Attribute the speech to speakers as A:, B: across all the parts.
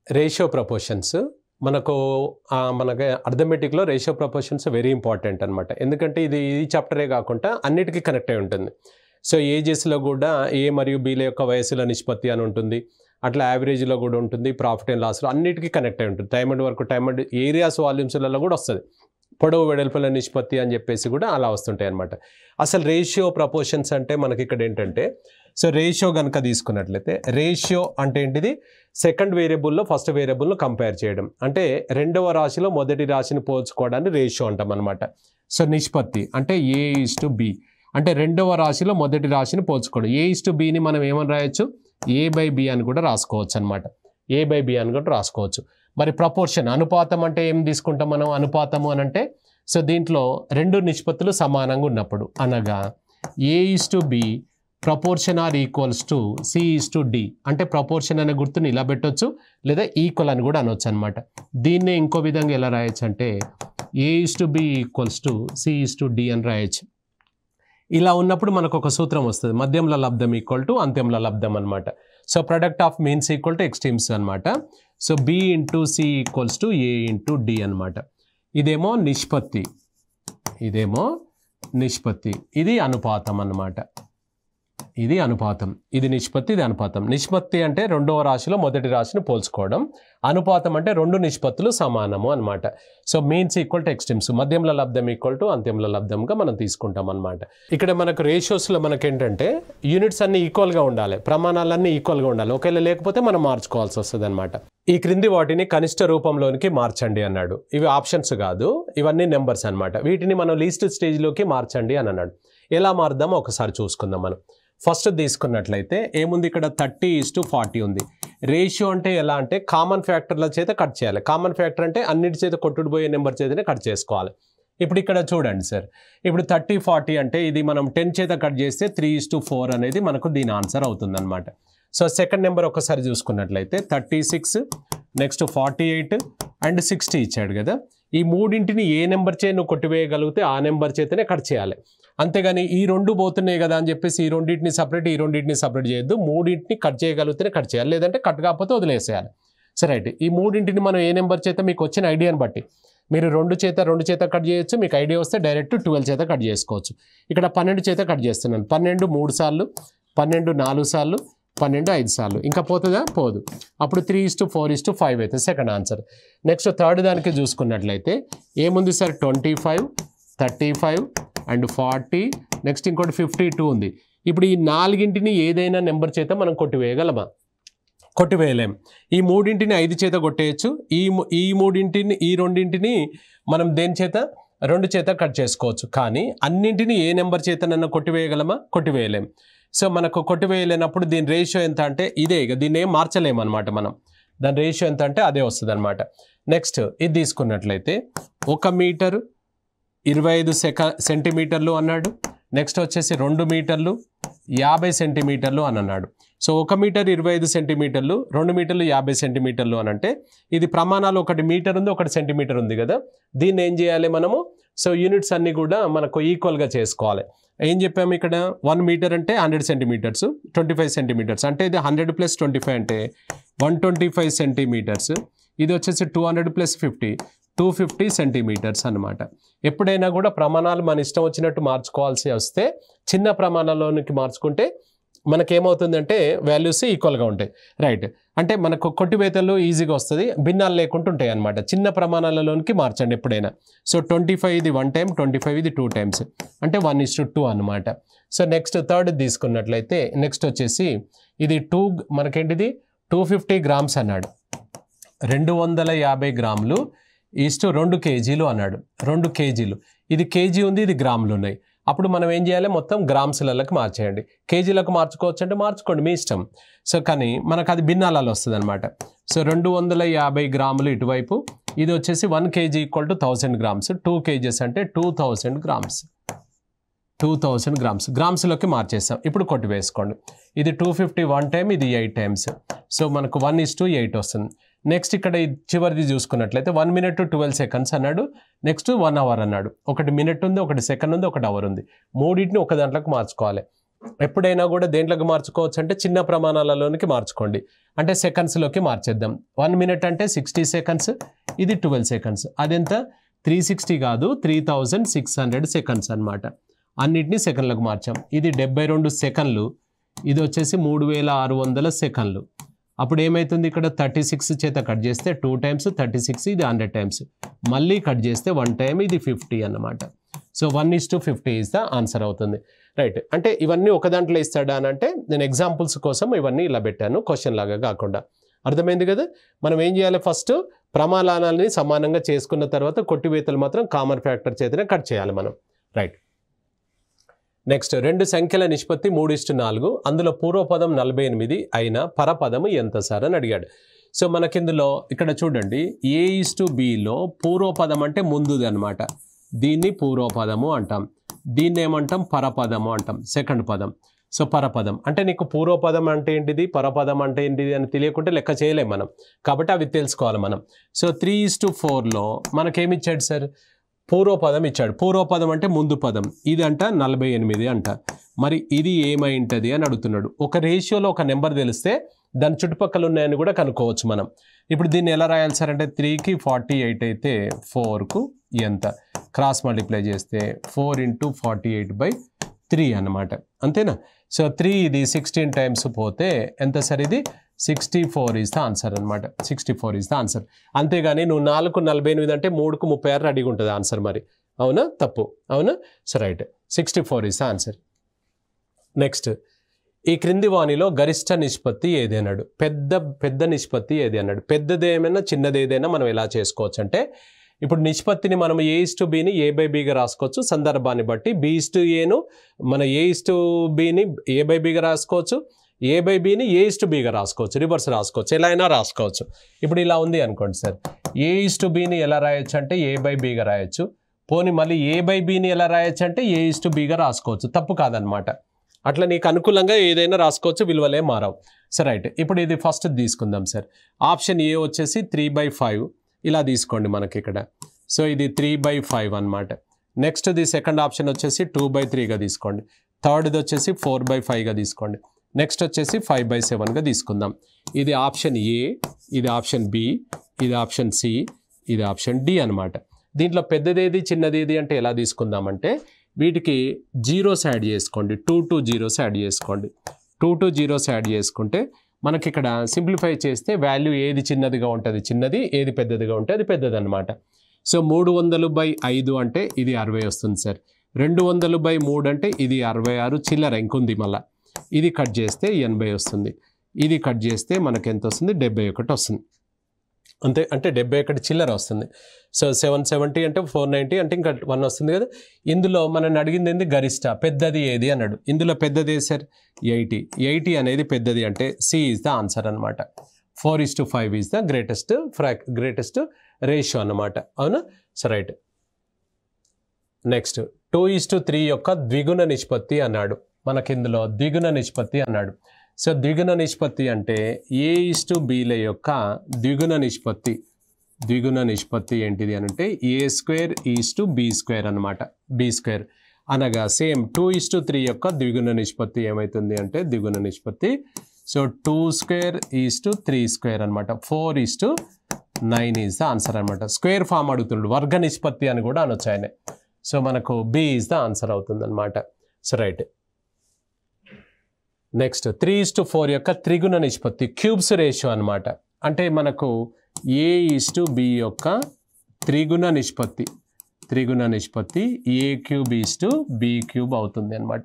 A: Ratio proportions మనకు మనకి అర్థమెటిక్లో ratio proportions very important అనమాట. ఎందుకంటే ఇది ఈ చాప్టరే కాకుండా అన్నిటికీ కనెక్ట్ అయి ఉంటుంది. సో ఏజెస్లో కూడా ఏ మరియు బీల యొక్క వయసుల నిష్పత్తి అని ఉంటుంది, అట్లా యావరేజ్లో కూడా ఉంటుంది, ప్రాఫిట్ అండ్ లాస్లో అన్నిటికీ కనెక్ట్ అయి ఉంటుంది. Time and work, time and areas వాల్యూమ్స్లలో కూడా వస్తుంది. పొడవు వెడల్పుల నిష్పత్తి అని చెప్పేసి కూడా అలా వస్తుంటాయి అనమాట. అసలు రేషియో ప్రపోర్షన్స్ అంటే మనకి ఇక్కడ ఏంటంటే, సో రేషియో కనుక తీసుకున్నట్లయితే రేషియో అంటే ఏంటిది, సెకండ్ వేరియబుల్లో ఫస్ట్ వేరియబుల్ను కంపేర్ చేయడం, అంటే రెండవ రాశిలో మొదటి రాశిని పోల్చుకోవడాన్ని రేషియో అంటాం అనమాట. సో నిష్పత్తి అంటే A:B, అంటే రెండవ రాశిలో మొదటి రాశిని పోల్చుకోవడం. A:Bని మనం ఏమని రాయొచ్చు, A/B అని కూడా రాసుకోవచ్చు అనమాట. A/B అని కూడా రాసుకోవచ్చు. మరి ప్రపోర్షన్ అనుపాతం అంటే ఏం తీసుకుంటాం మనం, అనుపాతము అని అంటే సో దీంట్లో రెండు నిష్పత్తులు సమానంగా ఉన్నప్పుడు, అనగా A:B proportion are equals to C:D, అంటే ప్రపోర్షన్ అనే గుర్తుని ఇలా పెట్టొచ్చు, లేదా ఈక్వల్ అని కూడా అనొచ్చు అనమాట. దీన్నే ఇంకో విధంగా ఎలా రాయొచ్చు అంటే A:B ఈక్వల్స్ టు C:D అని రాయొచ్చు. ఇలా ఉన్నప్పుడు మనకు ఒక సూత్రం వస్తుంది, మధ్యంలో లబ్ధం ఈక్వల్ టు అంత్యంలో లబ్ధం అనమాట. So product of means equal to extremes అనమాట. So B into C equals to A into D అనమాట. ఇదేమో నిష్పత్తి, ఇదేమో నిష్పత్తి, ఇది అనుపాతం అన్నమాట. ఇది అనుపాతం, ఇది నిష్పత్తి, ఇది అనుపాతం. నిష్పత్తి అంటే రెండవ రాశిలో మొదటి రాశిని పోల్చుకోవడం, అనుపాతం అంటే రెండు నిష్పత్తులు సమానము అనమాట. So means equal to extremes, మధ్యంలో లబ్ధం ఈక్వల్ టు అంత్యంలో లబ్ధంగా మనం తీసుకుంటాం అనమాట. ఇక్కడ మనకు రేషియోస్లో మనకేంటంటే యూనిట్స్ అన్ని ఈక్వల్గా ఉండాలి, ప్రమాణాలన్నీ ఈక్వల్గా ఉండాలి. ఒకవేళ లేకపోతే మనం మార్చుకోవాల్సి వస్తుంది అనమాట. ఈ క్రింది వాటిని కనిష్ట రూపంలోనికి మార్చండి అన్నాడు. ఇవి ఆప్షన్స్ కాదు, ఇవన్నీ నెంబర్స్ అనమాట. వీటిని మనం లీస్ట్ స్టేజ్లోకి మార్చండి అని అన్నాడు. ఎలా మారుద్దామో ఒకసారి చూసుకుందాం మనం. ఫస్ట్ తీసుకున్నట్లయితే ఏముంది, ఇక్కడ 30:40 ఉంది. రేషియో అంటే ఎలా అంటే కామన్ ఫ్యాక్టర్ల చేత కట్ చేయాలి. కామన్ ఫ్యాక్టర్ అంటే అన్నిటి చేత కొట్టుకుపోయే నెంబర్ చేతనే కట్ చేసుకోవాలి. ఇప్పుడు ఇక్కడ చూడండి సార్, ఇప్పుడు 30:40 అంటే ఇది మనం 10 చేత కట్ చేస్తే 3:4 అనేది మనకు దీని ఆన్సర్ అవుతుంది అనమాట. సో సెకండ్ నెంబర్ ఒకసారి చూసుకున్నట్లయితే 36, నెక్స్ట్ 48 అండ్ 60 ఇచ్చాడు కదా. ఈ మూడింటిని ఏ నెంబర్ చే నువ్వు కొట్టివేయగలిగితే ఆ నెంబర్ చేతనే కట్ చేయాలి. అంతేగాని ఈ రెండు పోతున్నాయి కదా అని చెప్పేసి ఈ రెండింటిని సపరేట్, ఈ రెండింటిని సపరేట్ చేయొద్దు. మూడింటిని కట్ చేయగలిగితేనే కట్ చేయాలి, లేదంటే కట్ కాకపోతే వదిలేసేయాలి. సరే రైట్, ఈ మూడింటిని మనం ఏ నెంబర్ చేత మీకు వచ్చిన ఐడియాని బట్టి మీరు రెండు చేత కట్ చేయొచ్చు. మీకు ఐడియా వస్తే డైరెక్ట్ 12 చేత కట్ చేసుకోవచ్చు. ఇక్కడ 12 చేత కట్ చేస్తున్నాను. 12 3 సార్లు, 12 4 సార్లు, 12 5 సార్లు. ఇంకా పోతుందా, పోదు. అప్పుడు 3:4:5 అయితే సెకండ్ ఆన్సర్. నెక్స్ట్ థర్డ్ దానికి చూసుకున్నట్లయితే ఏముంది సార్, 25, 35 అండ్ 40, నెక్స్ట్ ఇంకోటి 52 ఉంది. ఇప్పుడు ఈ నాలుగింటిని ఏదైనా నెంబర్ చేత మనం కొట్టివేయగలమా, కొట్టివేయలేం. ఈ మూడింటిని 5 చేత కొట్టేయచ్చు. ఈ మూడింటిని, ఈ రెండింటిని మనం దేని చేత, 2 చేత కట్ చేసుకోవచ్చు. కానీ అన్నింటినీ ఏ నెంబర్ చేతనన్నా కొట్టివేయగలమా, కొట్టివేయలేం. సో మనకు కొట్టివేయలేనప్పుడు దీని రేషియో ఎంత అంటే ఇదే, ఇక దీన్ని ఏం మార్చలేము అనమాట. మనం దాని రేషియో ఎంత అంటే అదే వస్తుంది అనమాట. నెక్స్ట్ ఇది తీసుకున్నట్లయితే 1 మీటర్ 25 సెంటీమీటర్లు అన్నాడు. నెక్స్ట్ వచ్చేసి 2 మీటర్లు 50 సెంటీమీటర్లు అని అన్నాడు. సో 1 మీటర్ 25 సెంటీమీటర్లు, 2 మీటర్లు 50 సెంటీమీటర్లు అని అంటే ఇది ప్రమాణాలు 1 మీటర్ ఉంది, 1 సెంటీమీటర్ ఉంది కదా. దీన్ని ఏం చేయాలి మనము, సో యూనిట్స్ అన్నీ కూడా మనకు ఈక్వల్గా చేసుకోవాలి. ఏం చెప్పాము ఇక్కడ, 1 మీటర్ అంటే 100 సెంటీమీటర్స్, 25 సెంటీమీటర్స్ అంటే ఇది 100 + 25 అంటే 125 సెంటీమీటర్స్. ఇది వచ్చేసి 200 + 50 250 సెంటీమీటర్స్ అనమాట. ఎప్పుడైనా కూడా ప్రమాణాలు మన ఇష్టం వచ్చినట్టు మార్చుకోవాల్సి వస్తే చిన్న ప్రమాణాల్లోనికి మార్చుకుంటే మనకేమవుతుందంటే వాల్యూస్ ఈక్వల్గా ఉంటాయి. రైట్, అంటే మనకు కొట్టివేతలు ఈజీగా వస్తుంది, భిన్నాలు లేకుండా ఉంటాయి అనమాట. చిన్న ప్రమాణాలలోనికి మార్చండి ఎప్పుడైనా. సో 25 ఇది 1 టైం, 25 ఇది 2 టైమ్స్ అంటే 1:2 అనమాట. సో నెక్స్ట్ థర్డ్ తీసుకున్నట్లయితే నెక్స్ట్ వచ్చేసి ఇది మనకేంటిది 250 గ్రామ్స్ అన్నాడు. 250 గ్రాములు ఈస్టు 2 కేజీలు అన్నాడు. 2 కేజీలు, ఇది కేజీ ఉంది, ఇది గ్రాములు ఉన్నాయి. అప్పుడు మనం ఏం చేయాలి, మొత్తం గ్రామ్స్లకి మార్చేయండి. కేజీలకు మార్చుకోవచ్చు అంటే మార్చుకోండి, మీ ఇష్టం. సో కానీ మనకు అది భిన్నాలలో వస్తుంది అనమాట. సో 250 గ్రాములు ఇటువైపు, ఇది వచ్చేసి 1 kg = 1000 గ్రామ్స్. 2 kgs అంటే 2000 గ్రామ్స్. 2000 గ్రామ్స్ గ్రామ్స్లోకి మార్చేస్తాం. ఇప్పుడు కొట్టి వేసుకోండి. ఇది 250 1 టైం, ఇది 8 టైమ్స్. సో మనకు 1:8 వస్తుంది. నెక్స్ట్ ఇక్కడ చివరిది చూసుకున్నట్లయితే 1 minute 12 seconds అన్నాడు. నెక్స్ట్ 1 hour అన్నాడు. 1 minute ఉంది, 1 second ఉంది, 1 hour ఉంది. మూడింటిని ఒక దాంట్లోకి మార్చుకోవాలి. ఎప్పుడైనా కూడా దేంట్లోకి మార్చుకోవచ్చు అంటే చిన్న ప్రమాణాలలోనికి మార్చుకోండి. అంటే సెకండ్స్లోకి మార్చేద్దాం. 1 మినిట్ అంటే 60 సెకండ్స్, ఇది 12 సెకండ్స్. అదెంత 360 కాదు 3600 సెకండ్స్ అనమాట. అన్నిటినీ సెకండ్లకు మార్చాం. ఇది 72 సెకండ్లు, ఇది వచ్చేసి 3600 సెకండ్లు. అప్పుడు ఏమవుతుంది, ఇక్కడ 36 చేత కట్ చేస్తే 2 టైమ్స్ 36, ఇది 100 టైమ్స్. మళ్ళీ కట్ చేస్తే 1 టైమ్, ఇది 50 అన్నమాట. సో 1:50 ఈజ్ ద ఆన్సర్ అవుతుంది. రైట్. అంటే ఇవన్నీ ఒక దాంట్లో ఇస్తాడా అని అంటే నేను ఎగ్జాంపుల్స్ కోసం ఇవన్నీ ఇలా పెట్టాను, క్వశ్చన్ లాగా కాకుండా. అర్థమైంది కదా. మనం ఏం చేయాలి, ఫస్ట్ ప్రమాణాలని సమానంగా చేసుకున్న తర్వాత కొట్టివేతలు మాత్రం కామన్ ఫ్యాక్టర్ చేతనే కట్ చేయాలి మనం. రైట్. నెక్స్ట్, 2 సంఖ్యల నిష్పత్తి 3:4, అందులో పూర్వపదం 48 అయినా పరపదము ఎంత సార్ అని అడిగాడు. సో మనకిందులో ఇక్కడ చూడండి, A:Bలో పూర్వపదం అంటే ముందుది అనమాట. దీన్ని పూర్వపదము అంటాం, దీన్ని ఏమంటాం పరపదము అంటాం, సెకండ్ పదం. సో పరపదం అంటే నీకు పూర్వపదం అంటే ఏంటిది, పరపదం అంటే ఏంటిది అని తెలియకుంటే లెక్క చేయలేం మనం, కాబట్టి అవి తెలుసుకోవాలి మనం. సో 3:4లో మనకేమిచ్చాడు సార్, పూర్వపదం ఇచ్చాడు. పూర్వపదం అంటే ముందు పదం, ఇది అంట 48 అంట. మరి ఇది ఏమై ఉంటుంది అని అడుగుతున్నాడు. ఒక రేషియోలో ఒక నెంబర్ తెలిస్తే దాని చుట్టుపక్కల ఉన్నాయని కూడా కనుక్కోవచ్చు మనం. ఇప్పుడు దీన్ని ఎలా రాయాలి సార్ అంటే 3కి 48 అయితే 4కు ఎంత, క్రాస్ మల్టిప్లై చేస్తే 4 × 48/3 అన్నమాట. అంతేనా. సో 3 ఇది 16 టైమ్స్ పోతే ఎంత సార్, ఇది 64 ఈజ్ ద ఆన్సర్ అనమాట. 64 ఈజ్ ద ఆన్సర్. అంతేగాని నువ్వు 4కు 48 అంటే 3కు 36 రెడీగా ఉంటుంది ఆన్సర్. మరి అవునా, తప్పు. అవునా. So right, 64 is the answer. Next, ఈ క్రింది వాణిలో గరిష్ట నిష్పత్తి ఏది అన్నాడు. పెద్ద నిష్పత్తి ఏది అన్నాడు. పెద్దది ఏమైనా చిన్నది ఏదైనా మనం ఎలా చేసుకోవచ్చు అంటే, ఇప్పుడు నిష్పత్తిని మనం A:Bని A/Bగా రాసుకోవచ్చు సందర్భాన్ని బట్టి. B:Aను మన A:Bని A/Bగా రాసుకోవచ్చు, A/Bని A:Bగా రాసుకోవచ్చు, రివర్స్ రాసుకోవచ్చు, ఎలా అయినా రాసుకోవచ్చు. ఇప్పుడు ఇలా ఉంది అనుకోండి సార్, A:Bని ఎలా రాయొచ్చు అంటే A/Bగా రాయొచ్చు. పోనీ మళ్ళీ A/Bని ఎలా రాయొచ్చు అంటే A:Bగా రాసుకోవచ్చు, తప్పు కాదనమాట. అట్లా నీకు అనుకూలంగా ఏదైనా రాసుకోవచ్చు, విలువలే మారవు. సరే రైట్. ఇప్పుడు ఇది ఫస్ట్ తీసుకుందాం సార్. ఆప్షన్ ఏ వచ్చేసి 3/5 ఇలా తీసుకోండి మనకి ఇక్కడ. సో ఇది 3/5 అనమాట. నెక్స్ట్ ది సెకండ్ ఆప్షన్ వచ్చేసి 2/3గా తీసుకోండి. థర్డ్ది వచ్చేసి 4/5గా తీసుకోండి. నెక్స్ట్ వచ్చేసి 5/7గా తీసుకుందాం. ఇది ఆప్షన్ ఏ, ఇది ఆప్షన్ బి, ఇది ఆప్షన్ సి, ఇది ఆప్షన్ డి అనమాట. దీంట్లో పెద్దదేది చిన్నదేది అంటే ఎలా తీసుకుందామంటే, వీటికి జీరోస్ యాడ్ చేసుకోండి, 2 జీరోస్ యాడ్ చేసుకోండి. 2 జీరోస్ యాడ్ చేసుకుంటే మనకి ఇక్కడ సింప్లిఫై చేస్తే వాల్యూ ఏది చిన్నదిగా ఉంటుంది చిన్నది, ఏది పెద్దదిగా ఉంటే అది పెద్దది అనమాట. సో 300/5 అంటే ఇది 60 వస్తుంది సార్. 200/3 అంటే ఇది 66 చిల్లర ఇంకుంది మళ్ళీ. ఇది కట్ చేస్తే 80 వస్తుంది. ఇది కట్ చేస్తే మనకి ఎంత వస్తుంది, 71 వస్తుంది. అంతే, అంటే 71 చిల్లర వస్తుంది. సో 770 అంటే 490 అంటే ఇంకా 1 వస్తుంది కదా. ఇందులో మనం అడిగింది ఏంది, గరిష్ట పెద్దది ఏది అన్నాడు. ఇందులో పెద్దది సార్ 80 అనేది పెద్దది అంటే సి ఈజ్ ద ఆన్సర్ అనమాట. 4:5 ఈజ్ ద గ్రేటెస్ట్ రేషియో అన్నమాట. అవునా. So right. నెక్స్ట్, 2:3 యొక్క ద్విగుణ నిష్పత్తి అన్నాడు. మనకి ఇందులో ద్విగుణ నిష్పత్తి అన్నాడు. సో ద్విగుణ నిష్పత్తి అంటే A:Bల యొక్క ద్విగుణ నిష్పత్తి ఏంటిది అని అంటే A²:B² అనమాట. B² అనగా సేమ్ 2:3 యొక్క ద్విగుణ నిష్పత్తి ఏమవుతుంది అంటే ద్విగుణ నిష్పత్తి. సో 2² అనమాట. 4:9 ఈజ్ ద ఆన్సర్ అనమాట. స్క్వేర్ ఫామ్ అడుగుతుండు, వర్గ నిష్పత్తి అని కూడా అనొచ్చు ఆయన. సో మనకు బి ఈజ్ ద ఆన్సర్ అవుతుంది అనమాట. So right. నెక్స్ట్, 3:4 యొక్క త్రిగుణ నిష్పత్తి, క్యూబ్స్ రేషియో అనమాట. అంటే మనకు A:B యొక్క త్రిగుణ నిష్పత్తి A3:B³ అవుతుంది అనమాట.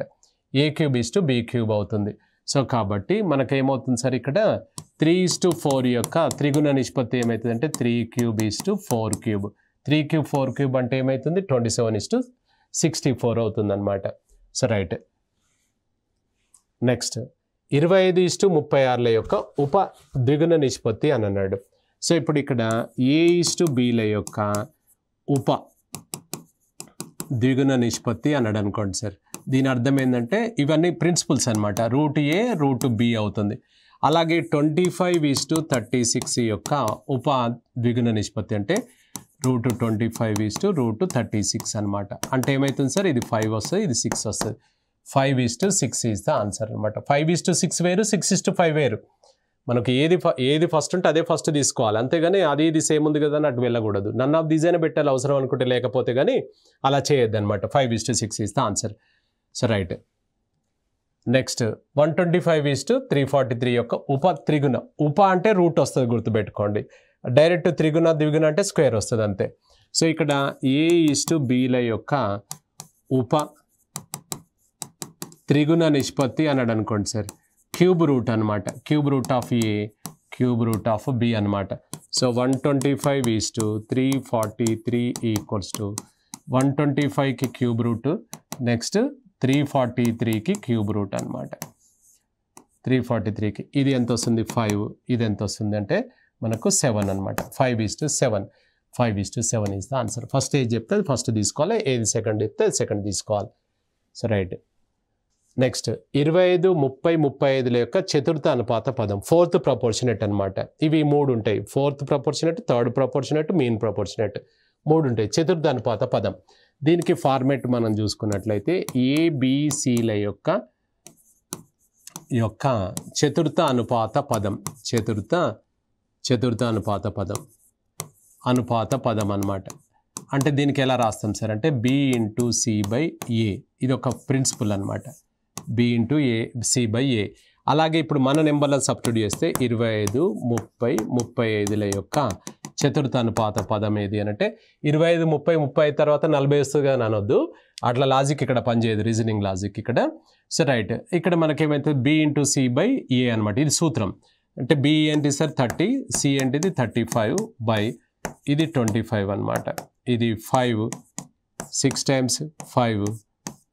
A: A3:B³ అవుతుంది. సో కాబట్టి మనకేమవుతుంది సార్, ఇక్కడ 3:4 యొక్క త్రిగుణ నిష్పత్తి ఏమవుతుంది అంటే 3³ 3³ అంటే ఏమవుతుంది 27:64 అవుతుంది అనమాట. So right. నెక్స్ట్, 25:36 యొక్క ఉప ద్విగుణ నిష్పత్తి అని అన్నాడు. సో ఇప్పుడు ఇక్కడ A:Bల యొక్క ఉప ద్విగుణ నిష్పత్తి అన్నాడు అనుకోండి సార్. దీని అర్థం ఏంటంటే ఇవన్నీ ప్రిన్సిపల్స్ అనమాట. √A √B అవుతుంది. అలాగే 25:36 యొక్క ఉప ద్విగుణ నిష్పత్తి అంటే √25 √36 అనమాట. అంటే ఏమవుతుంది సార్, ఇది 5 వస్తుంది, ఇది 6 వస్తుంది. 5:6 ఈజ్ ద ఆన్సర్ అనమాట. 5:6 వేరు, 6:5 వేరు. మనకు ఏది ఫస్ట్ ఉంటే అదే ఫస్ట్ తీసుకోవాలి, అంతేగాని అది ఇది సేమ్ ఉంది కదా అని అటు వెళ్ళకూడదు. నన్ ఆఫ్ దీస్ అయినా పెట్టాలి అవసరం అనుకుంటే, లేకపోతే కానీ అలా చేయొద్దు అనమాట. 5:6 is the answer. So right. Next 125:343 యొక్క ఉప త్రిగుణ. ఉప అంటే రూట్ వస్తుంది గుర్తుపెట్టుకోండి, డైరెక్ట్ త్రిగుణ ద్విగుణ అంటే స్క్వేర్ వస్తుంది అంతే. సో ఇక్కడ A:B యొక్క ఉప త్రిగుణ నిష్పత్తి అన్నాడు అనుకోండి సార్, క్యూబ్ రూట్ అనమాట. Cube root of A, cube root of B అనమాట. సో 125:343 ఈక్వల్స్ టు 125కి క్యూబ్ రూట్, నెక్స్ట్ 343కి క్యూబ్ రూట్ అనమాట. 343కి ఇది ఎంత వస్తుంది 5, ఇది ఎంత వస్తుంది అంటే మనకు 7 అనమాట. 5:7. 5:7 ఈజ్ ద ఆన్సర్. ఫస్ట్ ఏది చెప్తే అది ఫస్ట్ తీసుకోవాలి, ఏది సెకండ్ చెప్తే అది సెకండ్ తీసుకోవాలి. So right. నెక్స్ట్ 25, 30, 35 యొక్క చతుర్థ అనుపాత పదం, ఫోర్త్ ప్రపోర్షనేట్ అనమాట. ఇవి 3 ఉంటాయి, fourth proportionate, third proportionate, mean proportionate, 3 ఉంటాయి. చతుర్థ అనుపాత పదం, దీనికి ఫార్మేట్ మనం చూసుకున్నట్లయితే ABCల యొక్క చతుర్థ అనుపాత పదం, చతుర్థ అనుపాత పదం అనమాట. అంటే దీనికి ఎలా రాస్తాం సార్ అంటే B/C/A, ఇది ఒక ప్రిన్సిపల్ అనమాట. B/C/A. అలాగే ఇప్పుడు మన నెంబర్లను సబ్స్టిట్యూట్ చేస్తే 25, 30, 35ల యొక్క చతుర్థ అనుపాత పదం ఏది అని అంటే 25, 30, 35 తర్వాత 40 వస్తుంది అని అనొద్దు, అట్లా లాజిక్ ఇక్కడ పనిచేయదు, రీజనింగ్ లాజిక్ ఇక్కడ. So right. ఇక్కడ మనకేమైతే B/C/A అనమాట, ఇది సూత్రం. అంటే B ఏంటి సార్ 30, C ఏంటిది 35 బై ఇది 25 అనమాట. ఇది 5, 6 times 5,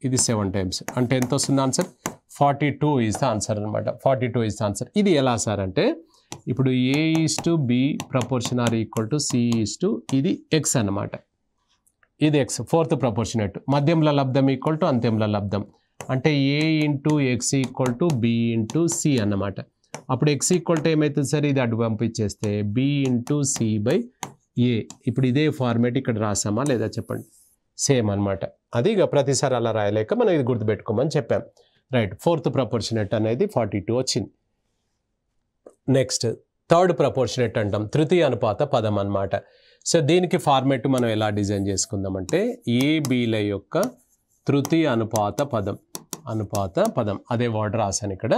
A: ఇది 7 times, అంటే ఎంత వస్తుంది ఆన్సర్ 42 ఈజ్ ద ఆన్సర్ అనమాట. 42 ఈజ్ ద ఆన్సర్. ఇది ఎలా సార్ అంటే ఇప్పుడు A:B proportion are equal to C ఇది X అనమాట. ఇది X, ఫోర్త్ ప్రపోర్షనేట్. మధ్యంలో లబ్ధం ఈక్వల్ టు అంత్యంలో లబ్ధం, అంటే A/X ఈక్వల్ టు B/C అన్నమాట. అప్పుడు X ఈక్వల్ టు ఏమవుతుంది సార్, ఇది అటు పంపించేస్తే B/C/A. ఇప్పుడు ఇదే ఫార్మేట్ ఇక్కడ రాసామా లేదా చెప్పండి, సేమ్ అనమాట. అది ఇక ప్రతిసారి అలా రాయలేక మనం ఇది గుర్తుపెట్టుకోమని చెప్పాం. రైట్. ఫోర్త్ ప్రపోర్షనేట్ అనేది 42 వచ్చింది. నెక్స్ట్ థర్డ్ ప్రపోర్షనేట్ అంటాం, తృతీయ అనుపాత పదం అనమాట. సో దీనికి ఫార్మేట్ మనం ఎలా డిజైన్ చేసుకుందామంటే ABల యొక్క తృతీయ అనుపాత పదం అదే వర్డ్ రాశాను ఇక్కడ,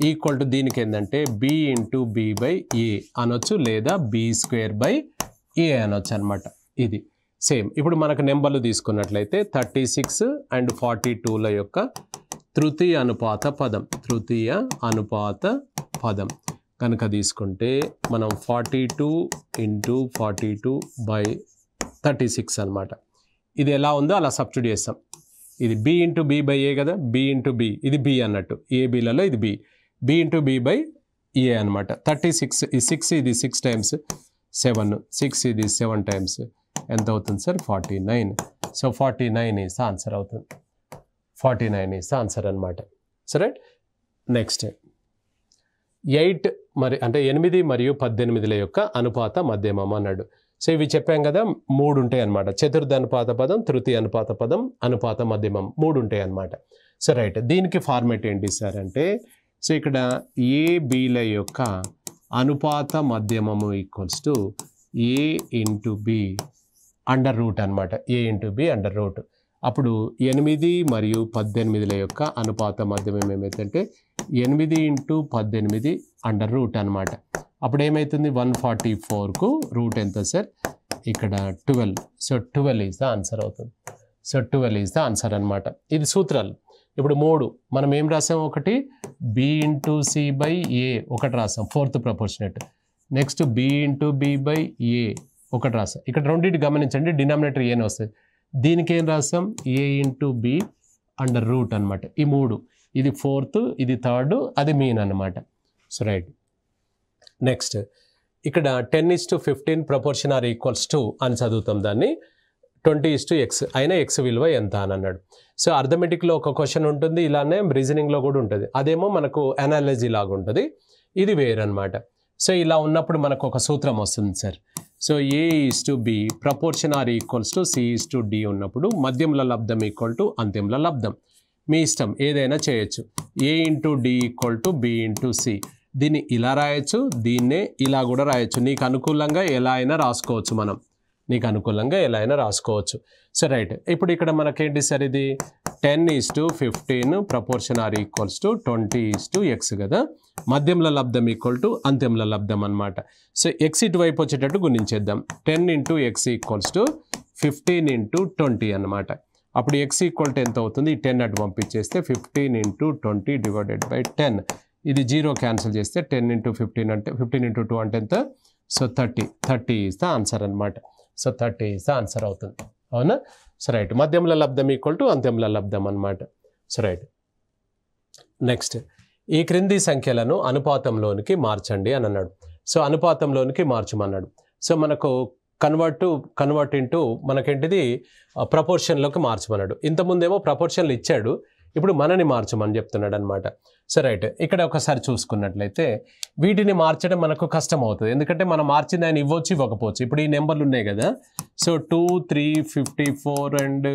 A: ఈక్వల్ టు దీనికి ఏంటంటే B/B/A అనొచ్చు, లేదా B²/A అనొచ్చు అనమాట. ఇది సేమ్. ఇప్పుడు మనకు నెంబర్లు తీసుకున్నట్లయితే 36 and 42ల యొక్క తృతీయ అనుపాత పదం కనుక తీసుకుంటే మనం 42 × 42/36 అనమాట. ఇది ఎలా ఉందో అలా సబ్స్టిట్యూట్ చేస్తాం. ఇది B/B/A కదా, B/B, ఇది B అన్నట్టు, ABలలో ఇది B/B/A అనమాట. 36 ఇది 6 times 7, 6 ఇది 7 times ఎంత అవుతుంది sir 49. So 49 is the answer అవుతుంది. 49 ఈజ్ ద ఆన్సర్ అనమాట. సరే. నెక్స్ట్ 8 మరియు 18ల యొక్క అనుపాత మధ్యమం అన్నాడు. సో ఇవి చెప్పాం కదా, 3 ఉంటాయి అనమాట. చతుర్థ అనుపాత పదం, తృతీయ అనుపాత పదం, అనుపాత మధ్యమం, 3 ఉంటాయి అనమాట. So right. దీనికి ఫార్మేట్ ఏంటి సార్ అంటే, సో ఇక్కడ ABల యొక్క అనుపాత మధ్యమము equals to A/B under root అనమాట. A/B under route. అప్పుడు 8 మరియు 18ల యొక్క అనుపాత మధ్యమం ఏమైతుందంటే 8 × 18 అండర్ రూట్ అనమాట. అప్పుడు ఏమవుతుంది 144కు రూట్ ఎంత సార్ ఇక్కడ 12. సో 12 ఈజ్ ద ఆన్సర్ అవుతుంది. సో 12 ఈజ్ ద ఆన్సర్ అనమాట. ఇది సూత్రాలు. ఇప్పుడు 3 మనం ఏం రాసాం, ఒకటి B/C/A ఒకటి రాసాం, ఫోర్త్ ప్రపోర్షనేట్. నెక్స్ట్ B/B/A ఒకటి రాసాం. ఇక్కడ రెండింటి గమనించండి, డినామినేటర్ ఏని వస్తుంది. దీనికి ఏం రాసాం A/B అండర్ రూట్ అనమాట. ఈ 3, ఇది ఫోర్త్, ఇది థర్డ్, అది మీన్ అనమాట. So right. నెక్స్ట్ ఇక్కడ 10:15 ప్రపోర్షన్ ఆర్ ఈక్వల్స్ టు అని చదువుతాం దాన్ని. 20:x అయినా x విలువ ఎంత అని అన్నాడు. సో అర్థమెటిక్లో ఒక క్వశ్చన్ ఉంటుంది, ఇలానే రీజనింగ్లో కూడా ఉంటుంది. అదేమో మనకు అనాలజీ లాగా ఉంటుంది, ఇది వేరనమాట. సో ఇలా ఉన్నప్పుడు మనకు ఒక సూత్రం వస్తుంది sir. So A/B proportion are equals to C/D ఉన్నప్పుడు మధ్యంలో లబ్ధం ఈక్వల్ టు అంత్యంలో లబ్ధం. మీ ఇష్టం ఏదైనా చేయొచ్చు. A into D equal to B into C. దీన్ని ఇలా రాయొచ్చు, దీన్నే ఇలా కూడా రాయొచ్చు. నీకు అనుకూలంగా ఎలా అయినా రాసుకోవచ్చు మనం. నీకు అనుకూలంగా ఎలా అయినా రాసుకోవచ్చు. సో రైట్, ఇప్పుడు ఇక్కడ మనకేంటి సార్ ఇది 10:15 proportion are equals to 20:x కదా. మధ్యంలో లబ్ధం ఈక్వల్ టు అంత్యంలో లబ్ధం అనమాట. సో ఎక్స్ ఇటువైపు వచ్చేటట్టు గుణించేద్దాం. 10 into X equals to 15 into 20 అనమాట. అప్పుడు ఎక్స్ ఈక్వల్ టు ఎంత అవుతుంది? ఈ 10 అటు పంపించేస్తే 15 ఇంటూ 20 డివైడెడ్ బై 10. ఇది 0 క్యాన్సిల్ చేస్తే 10 ఇంటూ 15 అంటే 15 ఇంటూ 2 అంటే ఎంత? సో 30 ఈజ్ ద ఆన్సర్ అనమాట. సో 30 ఈజ్ ద ఆన్సర్ అవుతుంది. అవునా? సో రైట్, మధ్యంలో లబ్ధం ఈక్వల్ టు అంత్యంలో లబ్ధం అనమాట. సో రైట్, నెక్స్ట్, ఈ క్రింది సంఖ్యలను అనుపాతంలోనికి మార్చండి అని అన్నాడు. సో అనుపాతంలోనికి మార్చమన్నాడు. సో మనకు కన్వర్ట్ ఇంటూ మనకేంటిది ప్రపోర్షన్లోకి మార్చమన్నాడు. ఇంతకుముందేమో ప్రపోర్షన్లు ఇచ్చాడు, ఇప్పుడు మనని మార్చమని చెప్తున్నాడు అనమాట. సో రైట్, ఇక్కడ ఒకసారి చూసుకున్నట్లయితే వీటిని మార్చడం మనకు కష్టం అవుతుంది. ఎందుకంటే మనం మార్చింది ఆయన ఇవ్వచ్చు, ఇవ్వకపోవచ్చు. ఇప్పుడు ఈ నెంబర్లు ఉన్నాయి కదా, సో 2, 3, 54 అండ్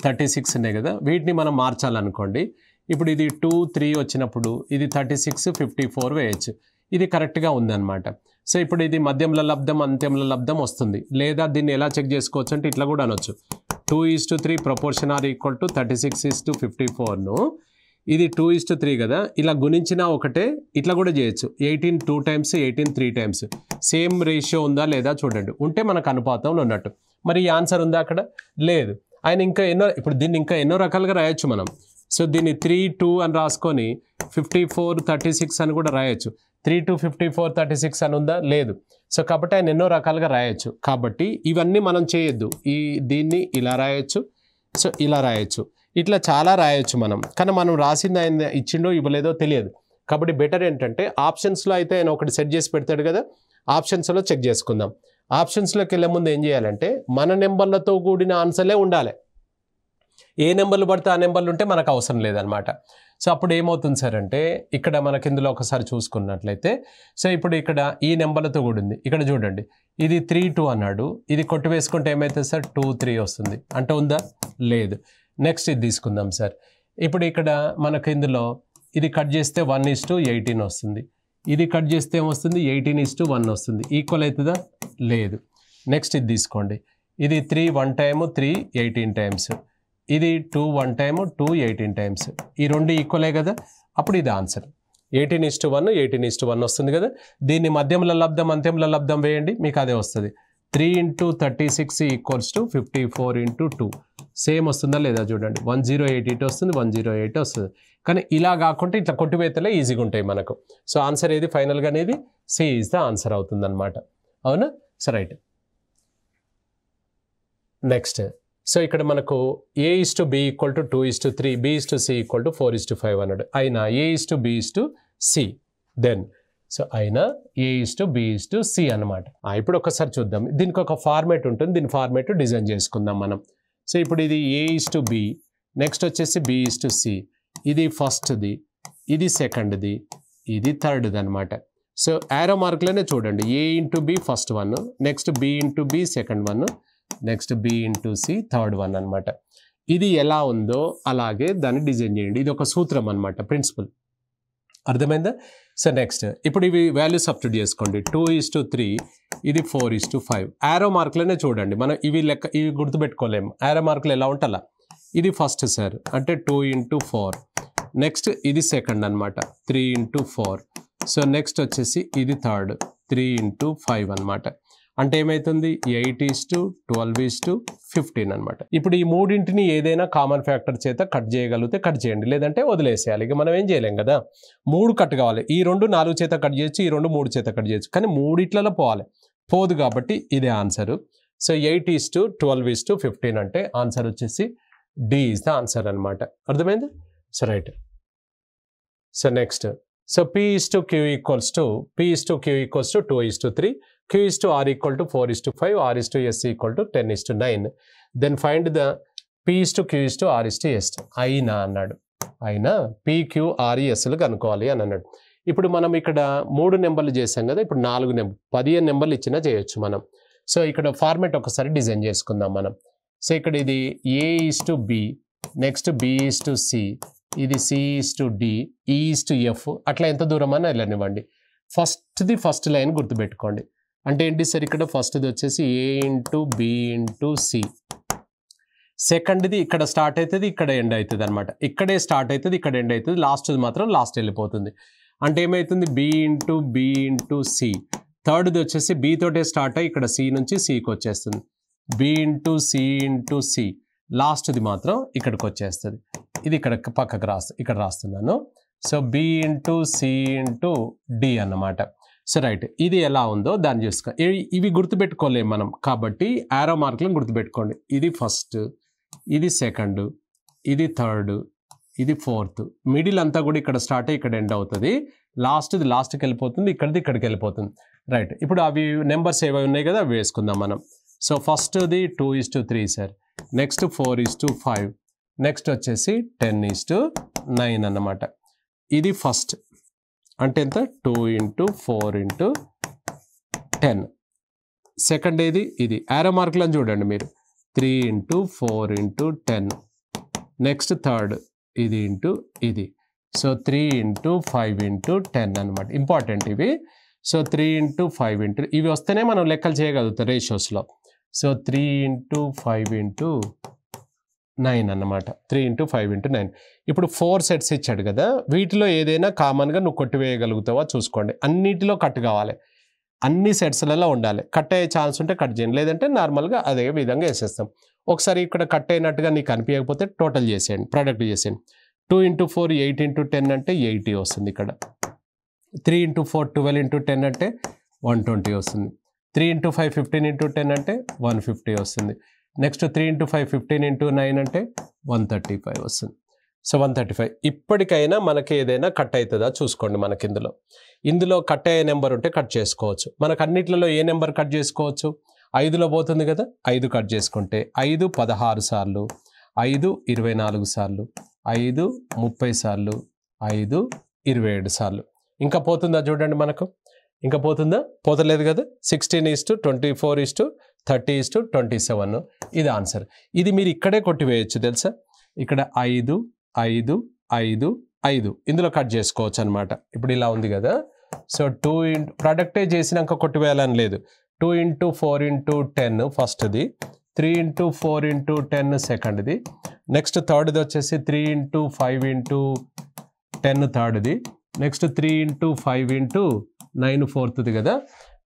A: 36 ఉన్నాయి కదా, వీటిని మనం మార్చాలనుకోండి. ఇప్పుడు ఇది 2, 3 వచ్చినప్పుడు ఇది 36, 54 వేయచ్చు. ఇది కరెక్ట్గా ఉందన్నమాట. సో ఇప్పుడు ఇది మధ్యంలో లబ్ధం అంత్యంలో లబ్ధం వస్తుంది. లేదా దీన్ని ఎలా చెక్ చేసుకోవచ్చు అంటే ఇట్లా కూడా అనొచ్చు. 2:3 ప్రపోర్షన్ ఆర్ ఈక్వల్ టు 36:54ను ఇది 2:3 కదా, ఇలా గుణించినా ఒకటే, ఇట్లా కూడా చేయొచ్చు. 18 2 టైమ్స్, 18 3 టైమ్స్. సేమ్ రేషియో ఉందా లేదా చూడండి. ఉంటే మనకు అనుపాతంలో ఉన్నట్టు. మరి ఈ ఆన్సర్ ఉందా అక్కడ? లేదు. ఆయన ఇంకా ఇప్పుడు దీన్ని ఇంకా ఎన్నో రకాలుగా రాయొచ్చు మనం. సో దీన్ని 3, 2 అని రాసుకొని 54, 36 అని కూడా రాయొచ్చు. 3, 2, 54, 36 అని ఉందా? లేదు. సో కాబట్టి ఆయన ఎన్నో రకాలుగా రాయొచ్చు. కాబట్టి ఇవన్నీ మనం చేయొద్దు. దీన్ని ఇలా రాయొచ్చు, సో ఇలా రాయొచ్చు, ఇట్లా చాలా రాయొచ్చు మనం. కానీ మనం రాసింది ఆయన ఇచ్చిండో ఇవ్వలేదో తెలియదు. కాబట్టి బెటర్ ఏంటంటే ఆప్షన్స్లో అయితే ఆయన ఒకటి సెట్ చేసి పెడతాడు కదా, ఆప్షన్స్లో చెక్ చేసుకుందాం. ఆప్షన్స్లోకి వెళ్ళే ముందు ఏం చేయాలంటే మన నెంబర్లతో కూడిన ఆన్సర్లే ఉండాలి. ఏ నెంబర్లు పడితే ఆ నెంబర్లు ఉంటే మనకు అవసరం లేదనమాట. సో అప్పుడు ఏమవుతుంది సార్ అంటే ఇక్కడ మనకి ఇందులో ఒకసారి చూసుకున్నట్లయితే, సో ఇప్పుడు ఇక్కడ ఈ నెంబర్లతో కూడా ఉంది. ఇక్కడ చూడండి, ఇది 3, 2 అన్నాడు. ఇది కొట్టివేసుకుంటే ఏమవుతుంది సార్? 2, 3 వస్తుంది. అంటే ఉందా? లేదు. నెక్స్ట్ ఇది తీసుకుందాం సార్. ఇప్పుడు ఇక్కడ మనకు ఇందులో ఇది కట్ చేస్తే 1:18 వస్తుంది. ఇది కట్ చేస్తే ఏమొస్తుంది? 18:1 వస్తుంది. ఈక్వల్ అవుతుందా? లేదు. నెక్స్ట్ ఇది తీసుకోండి. ఇది 3 1 టైము, 3 18 టైమ్స్. ఇది 2 1 టైము, 2 18 టైమ్స్. ఈ రెండు ఈక్వలే కదా, అప్పుడు ఇది ఆన్సర్. 18:1 18:1 వస్తుంది కదా. దీన్ని మధ్యంలో లబ్ధం అంత్యంలో లబ్ధం వేయండి, మీకు అదే వస్తుంది. 3 into 36 equals to 54 into 2. Same వస్తుందా లేదా చూడండి. 1088 వస్తుంది, 108 వస్తుంది. కానీ ఇలా కాకుండా ఇట్లా కొట్టివేతలే ఈజీగా ఉంటాయి మనకు. సో ఆన్సర్ ఏది ఫైనల్గా అనేది? సి ఈజ్ ద ఆన్సర్ అవుతుంది అనమాట. అవునా? So right, next. సో ఇక్కడ మనకు A:B equal to 2:3, B:C equal to 4:5 అన్నాడు. అయినా A:B:C. దెన్ సో అయినా A:B:C అనమాట. ఇప్పుడు ఒకసారి చూద్దాం. దీనికి ఒక ఫార్మేట్ ఉంటుంది, దీని ఫార్మేట్ డిజైన్ చేసుకుందాం మనం. సో ఇప్పుడు ఇది A:B, నెక్స్ట్ వచ్చేసి B:C. ఇది ఫస్ట్ది, ఇది సెకండ్ది, ఇది థర్డ్ది అనమాట. సో యారో మార్క్లోనే చూడండి, A:B first one, next B:B second one, next B:C third one అనమాట. ఇది ఎలా ఉందో అలాగే దాన్ని డిజైన్ చేయండి. ఇది ఒక సూత్రం అనమాట, ప్రిన్సిపల్. అర్థమైందా? సో నెక్స్ట్ ఇప్పుడు ఇవి వాల్యూస్ సబ్స్టిట్యూట్ చేసుకోండి. 2:3, ఇది 4:5. యారో మార్క్లోనే చూడండి, మనం ఇవి గుర్తుపెట్టుకోలేము. యారో మార్కులు ఎలా ఉంటే అలా. ఇది ఫస్ట్ సార్ అంటే 2 ఇంటూ 4. నెక్స్ట్ ఇది సెకండ్ అనమాట, 3 ఇంటూ 4. సో నెక్స్ట్ వచ్చేసి ఇది థర్డ్, 3 ఇంటూ 5 అనమాట. అంటే ఏమవుతుంది? 8:12:15 అనమాట. ఇప్పుడు ఈ మూడింటిని ఏదైనా కామన్ ఫ్యాక్టర్ చేత కట్ చేయగలిగితే కట్ చేయండి, లేదంటే వదిలేసేయాలి. ఇక మనం ఏం చేయలేం కదా. 3 కట్ కావాలి. ఈ 2 4 చేత కట్ చేయొచ్చు, ఈ 2 3 చేత కట్ చేయొచ్చు. కానీ 3 పోవాలి, పోదు. కాబట్టి ఇదే ఆన్సరు. సో 8:12:15 అంటే ఆన్సర్ వచ్చేసి డి ఈజ్ ద ఆన్సర్ అనమాట. అర్థమైంది? So right. So next, so P:Q equals to 2:3, Q:R equal to 4:5, R:S equal to 10:9. Then find the P:/Q:/R:/S. అయినా అన్నాడు. అయినా PQRESలు కనుక్కోవాలి అని అన్నాడు. ఇప్పుడు మనం ఇక్కడ 3 నెంబర్లు చేసాం కదా, ఇప్పుడు 4 నెంబర్ 15 నెంబర్లు ఇచ్చినా చేయొచ్చు మనం. సో ఇక్కడ ఫార్మేట్ ఒకసారి డిజైన్ చేసుకుందాం మనం. సో ఇక్కడ ఇది A:B, next B is to C, ఇది C is to D, E is to F, అట్లా ఎంత దూరం అని వెళ్ళనివ్వండి. ఫస్ట్ లైన్ గుర్తుపెట్టుకోండి. అంటే ఏంటి సార్, ఇక్కడ ఫస్ట్ది వచ్చేసి A into B into C, సెకండ్ది ఇక్కడ స్టార్ట్ అవుతుంది, ఇక్కడ ఎండ్ అవుతుంది అనమాట. ఇక్కడే స్టార్ట్ అవుతుంది, ఇక్కడ ఎండ్ అవుతుంది, లాస్ట్ది మాత్రం లాస్ట్ వెళ్ళిపోతుంది. అంటే ఏమవుతుంది, B into B into C. థర్డ్ది వచ్చేసి B తోటే స్టార్ట్ అయ్యి ఇక్కడ C నుంచి Cకి వచ్చేస్తుంది, B into C into C. లాస్ట్ది మాత్రం ఇక్కడికి వచ్చేస్తుంది. ఇది ఇక్కడ పక్కకు ఇక్కడ రాస్తున్నాను. So B into C into D అన్నమాట. సో రైట్, ఇది ఎలా ఉందో దాన్ని చూసుకో. ఇవి గుర్తుపెట్టుకోలేము మనం, కాబట్టి యారో మార్కులను గుర్తుపెట్టుకోండి. ఇది ఫస్ట్, ఇది సెకండ్, ఇది థర్డ్, ఇది ఫోర్త్, మిడిల్ అంతా కూడా ఇక్కడ స్టార్ట్ అయ్యి ఇక్కడ ఎండ్ అవుతుంది, లాస్ట్ది లాస్ట్కి వెళ్ళిపోతుంది, ఇక్కడికి వెళ్ళిపోతుంది. రైట్, ఇప్పుడు అవి నెంబర్స్ ఏవి ఉన్నాయి కదా అవి వేసుకుందాం మనం. సో ఫస్ట్ది 2:3 సార్, నెక్స్ట్ 4:5, నెక్స్ట్ వచ్చేసి 10:9 అన్నమాట. ఇది ఫస్ట్ అంటే ఎంత, 2 × 4 × 10. సెకండ్ ఇది యారో మార్కులను చూడండి మీరు, 3 × 4 × 10. నెక్స్ట్ థర్డ్ ఇది ఇంటూ ఇది, సో 3 × 5 × 10 అనమాట. ఇంపార్టెంట్ ఇవి. సో 3 × 5 ఇవి వస్తేనే మనం లెక్కలు చేయగలుగుతాం రేషియోస్లో. సో 3 × 5 × 9 అన్నమాట. 3 × 5 × 9. ఇప్పుడు 4 సెట్స్ ఇచ్చాడు కదా, వీటిలో ఏదైనా కామన్గా నువ్వు కొట్టివేయగలుగుతావా చూసుకోండి. అన్నిటిలో కట్ కావాలి, అన్ని సెట్స్లలో ఉండాలి. కట్ అయ్యే ఛాన్స్ ఉంటే కట్ చేయండి, లేదంటే నార్మల్గా అదే విధంగా వేసేస్తాం. ఒకసారి ఇక్కడ కట్ అయినట్టుగా నీకు అనిపించకపోతే టోటల్ చేసేయండి, ప్రొడక్ట్ చేసేయండి. 2 × 4 8 × 10 అంటే 80 వస్తుంది. ఇక్కడ 3 × 4 12 × 10 అంటే 120 వస్తుంది. 3 × 5 15 × 10 అంటే 150 వస్తుంది. నెక్స్ట్ 3 × 5 15 × 9 అంటే 135 వస్తుంది. సో 135. ఇప్పటికైనా మనకి ఏదైనా కట్ అవుతుందా చూసుకోండి. మనకి ఇందులో కట్ అయ్యే నెంబర్ ఉంటే కట్ చేసుకోవచ్చు. మనకు అన్నిట్లలో ఏ నెంబర్ కట్ చేసుకోవచ్చు, 5లో పోతుంది కదా, 5 కట్ చేసుకుంటే 5 16 సార్లు, 5 24 సార్లు, 5 30 సార్లు, 5 27 సార్లు. ఇంకా పోతుందా చూడండి మనకు, ఇంకా పోతుందా, పోతలేదు కదా. 16:24:30:27 ఇది ఆన్సర్. ఇది మీరు ఇక్కడే కొట్టివేయచ్చు తెలుసా. ఇక్కడ 5 5 5 5 ఇందులో కట్ చేసుకోవచ్చు అనమాట. ఇప్పుడు ఇలా ఉంది కదా. సో 2 ప్రొడక్టే చేసినాక కొట్టివేయాలని లేదు. 2 × 4 × 10 ఫస్ట్ది, 3 × 4 × 10 సెకండ్ది, నెక్స్ట్ థర్డ్ది వచ్చేసి 3 × 5 × 10 థర్డ్ది, నెక్స్ట్ 3 × 5 × 9 ఫోర్త్ది కదా.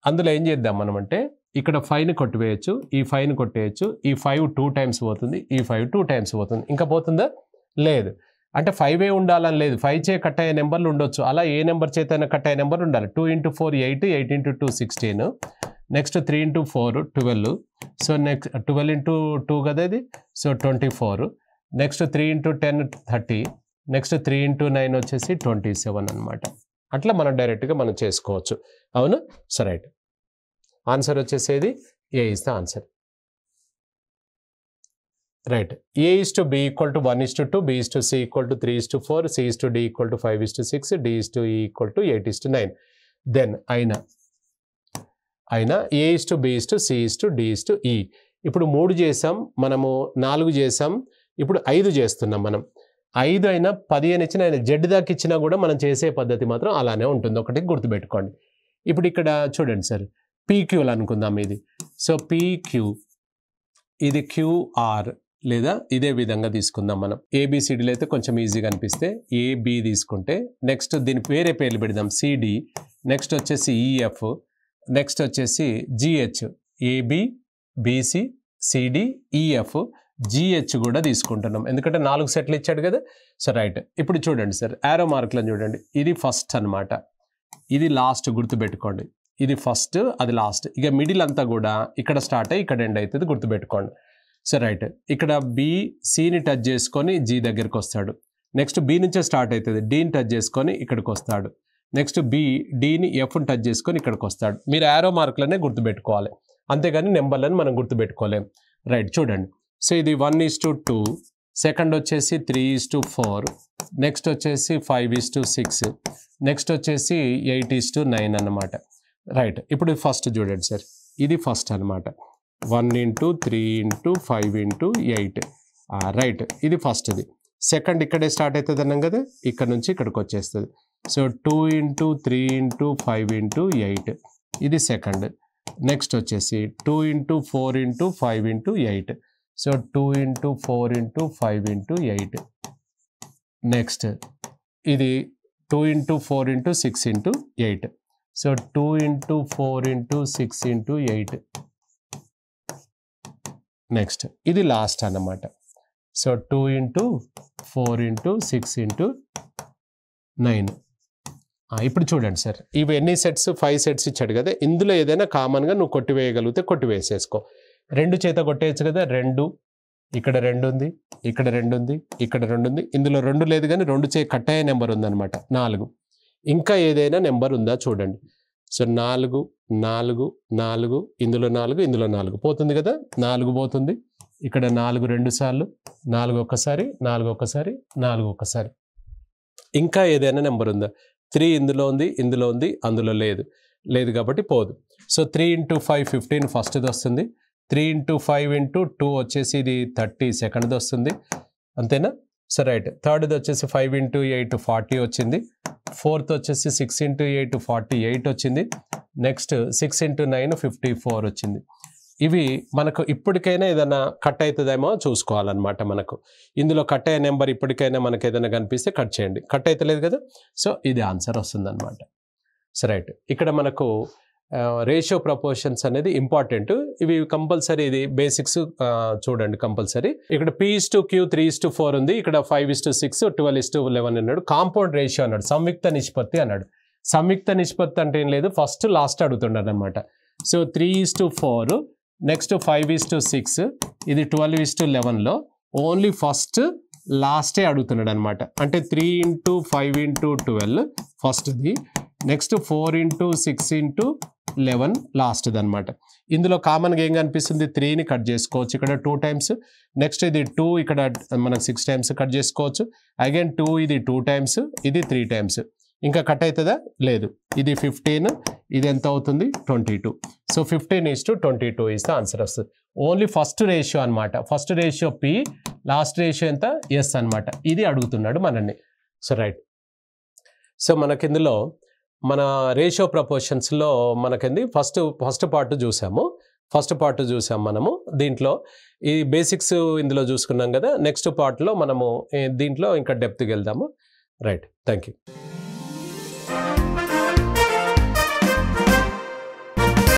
A: అందులో ఏం చేద్దాం మనం అంటే, ఇక్కడ 5ని కొట్టివేయచ్చు, ఈ 5ని కొట్టేయచ్చు, ఈ 5 2 టైమ్స్ పోతుంది, ఈ 5 2 టైమ్స్ పోతుంది. ఇంకా పోతుందా, లేదు. అంటే 5 ఉండాలని లేదు, 5 చే కట్ అయ్యే నెంబర్లు ఉండొచ్చు. అలా ఏ నెంబర్ చేతైనా కట్ అయ్యే నెంబర్ ఉండాలి. 2 × 4 8, 8 × 2 16, నెక్స్ట్ 3 × 4 12, సో నెక్స్ట్ 12 × 2 కదా ఇది, సో 24, నెక్స్ట్ 3 × 10 30, నెక్స్ట్ 3 × 9 వచ్చేసి 27 అనమాట. అట్లా మనం డైరెక్ట్గా మనం చేసుకోవచ్చు. అవును, సో రైట్. ఆన్సర్ వచ్చేసేది A is the answer. Right, A/B = 1:2, B/C = 3:4, C/D = 5:6, D/E = 8:9. Then అయినా A/B/C/D/E. ఇప్పుడు 3 చేసాం మనము, 4 చేసాం, ఇప్పుడు 5 చేస్తున్నాం మనం. 5 అయినా 15 ఇచ్చినా, ఆయన జెడ్ దాకా ఇచ్చినా కూడా మనం చేసే పద్ధతి మాత్రం అలానే ఉంటుంది. ఒకటి గుర్తుపెట్టుకోండి. ఇప్పుడు ఇక్కడ చూడండి సార్, PQలు అనుకుందాం ఇది. సో PQ, ఇది QR, లేదా ఇదే విధంగా తీసుకుందాం మనం. ABCDలు అయితే కొంచెం ఈజీగా అనిపిస్తే AB తీసుకుంటే, నెక్స్ట్ దీని వేరే పేర్లు పెడదాం, CD, నెక్స్ట్ వచ్చేసి EF, నెక్స్ట్ వచ్చేసి GH. AB BC CD EF GH కూడా తీసుకుంటున్నాం, ఎందుకంటే 4 సెట్లు ఇచ్చాడు కదా. సో రైట్, ఇప్పుడు చూడండి సార్, యారో మార్కులను చూడండి. ఇది ఫస్ట్ అనమాట, ఇది లాస్ట్, గుర్తుపెట్టుకోండి. ఇది ఫస్ట్, అది లాస్ట్. ఇక మిడిల్ అంతా కూడా ఇక్కడ స్టార్ట్ అయ్యి ఇక్కడ ఎండ్ అవుతుంది, గుర్తుపెట్టుకోండి. సో రైట్, ఇక్కడ BCని టచ్ చేసుకొని G దగ్గరికి వస్తాడు. నెక్స్ట్ B నుంచే స్టార్ట్ అవుతుంది, Dని టచ్ చేసుకొని ఇక్కడికి వస్తాడు. నెక్స్ట్ Dని Fని టచ్ చేసుకొని ఇక్కడికి వస్తాడు. మీరు యారో మార్కులనే గుర్తుపెట్టుకోవాలి, అంతేగాని నెంబర్లను మనం గుర్తుపెట్టుకోలేం. రైట్, చూడండి. సో ఇది 1:2, సెకండ్ వచ్చేసి 3:4, నెక్స్ట్ వచ్చేసి 5:6, నెక్స్ట్ వచ్చేసి 8:9 అన్నమాట. రైట్, ఇప్పుడు ఫస్ట్ చూడండి సార్, ఇది ఫస్ట్ అనమాట. 1 × 3 × 5 × 8, రైట్, ఇది ఫస్ట్ది. సెకండ్ ఇక్కడే స్టార్ట్ అవుతుంది అన్నాం కదా, ఇక్కడ నుంచి ఇక్కడికి వచ్చేస్తుంది. సో 2 × 3 × 5 × 8 ఇది సెకండ్. నెక్స్ట్ వచ్చేసి 2 × 4 × 5 × 8. సో 2 × 4 × 5 × 8. నెక్స్ట్ ఇది 2 × 4 × 6 × 8. సో 2 × 4 × 6 × 8. నెక్స్ట్ ఇది లాస్ట్ అన్నమాట. సో 2 × 4 × 6 × 9. ఇప్పుడు చూడండి సార్, ఇవి ఎన్ని సెట్స్? 5 సెట్స్ ఇచ్చాడు కదా, ఇందులో ఏదైనా కామన్గా నువ్వు కొట్టివేయగలిగితే కొట్టివేసేసుకో. 2 చేత కొట్టేయచ్చు కదా, 2 ఇక్కడ 2 ఉంది, ఇక్కడ 2 ఉంది, ఇక్కడ 2 ఉంది, ఇందులో 2 లేదు కానీ 2 చే కట్ అయ్యే నెంబర్ ఉందన్నమాట 4. ఇంకా ఏదైనా నెంబర్ ఉందా చూడండి. సో 4 4 4 ఇందులో 4 ఇందులో 4 పోతుంది కదా, 4 పోతుంది. ఇక్కడ 4 2 సార్లు, 4 ఒక్కసారి, 4 ఒక్కసారి, 4 ఒక్కసారి. ఇంకా ఏదైనా నెంబర్ ఉందా? 3 ఇందులో ఉంది, ఇందులో ఉంది, అందులో లేదు కాబట్టి పోదు. సో 3 × 5 15 ఫస్ట్ది వస్తుంది. 3 × 5 × 2 వచ్చేసి ఇది 30 సెకండ్ది వస్తుంది. అంతేనా? So right. థర్డ్ది వచ్చేసి 5 × 8 40 వచ్చింది. ఫోర్త్ వచ్చేసి 6 × 8 48 వచ్చింది. నెక్స్ట్ 6 × 9 54 వచ్చింది. ఇవి మనకు ఇప్పటికైనా ఏదైనా కట్ అవుతుందేమో చూసుకోవాలన్నమాట. మనకు ఇందులో కట్ అయ్యే నెంబర్ ఇప్పటికైనా మనకు ఏదైనా కనిపిస్తే కట్ చేయండి. కట్ అవుతలేదు కదా, సో ఇది ఆన్సర్ వస్తుందన్నమాట. సో రైట్, ఇక్కడ మనకు రేషియో ప్రపోర్షన్స్ అనేది ఇంపార్టెంట్. ఇవి కంపల్సరీ, ఇది బేసిక్స్ చూడండి కంపల్సరీ. ఇక్కడ P/Q 3/4 ఉంది, ఇక్కడ 5/6 12/11 అన్నాడు. కాంపౌండ్ రేషియో అన్నాడు, సంయుక్త నిష్పత్తి అన్నాడు. సంయుక్త నిష్పత్తి అంటే ఏం లేదు, ఫస్ట్ లాస్ట్ అడుగుతున్నాడు అనమాట. సో 3/4, నెక్స్ట్ 5/6, ఇది 12/11లో ఓన్లీ ఫస్ట్ లాస్టే అడుగుతున్నాడు అనమాట. అంటే 3 × 5 × 12 ఫస్ట్ది, నెక్స్ట్ 4 × 6 × 11 లాస్ట్ది అనమాట. ఇందులో కామన్గా ఏం కనిపిస్తుంది? 3ని కట్ చేసుకోవచ్చు ఇక్కడ 2 టైమ్స్. నెక్స్ట్ ఇది 2 ఇక్కడ మనకు 6 టైమ్స్ కట్ చేసుకోవచ్చు. అగైన్ 2 ఇది 2 టైమ్స్, ఇది 3 టైమ్స్. ఇంకా కట్ అవుతుందా? లేదు. ఇది 15, ఇది ఎంత అవుతుంది? 22. సో 15:22 ఇస్ ద ఆన్సర్ వస్తుంది. ఓన్లీ ఫస్ట్ రేషియో అనమాట. First ratio P, last ratio ఎంత? ఎస్ అనమాట. ఇది అడుగుతున్నాడు మనల్ని. So right. సో మనకిందులో మన రేషియో ప్రపోర్షన్స్లో మనకింది ఫస్ట్ పార్ట్ చూసాము. మనము దీంట్లో ఈ బేసిక్స్ ఇందులో చూసుకున్నాం కదా. నెక్స్ట్ పార్ట్లో మనము దీంట్లో ఇంకా డెప్త్కి వెళ్దాము. Right, thank you.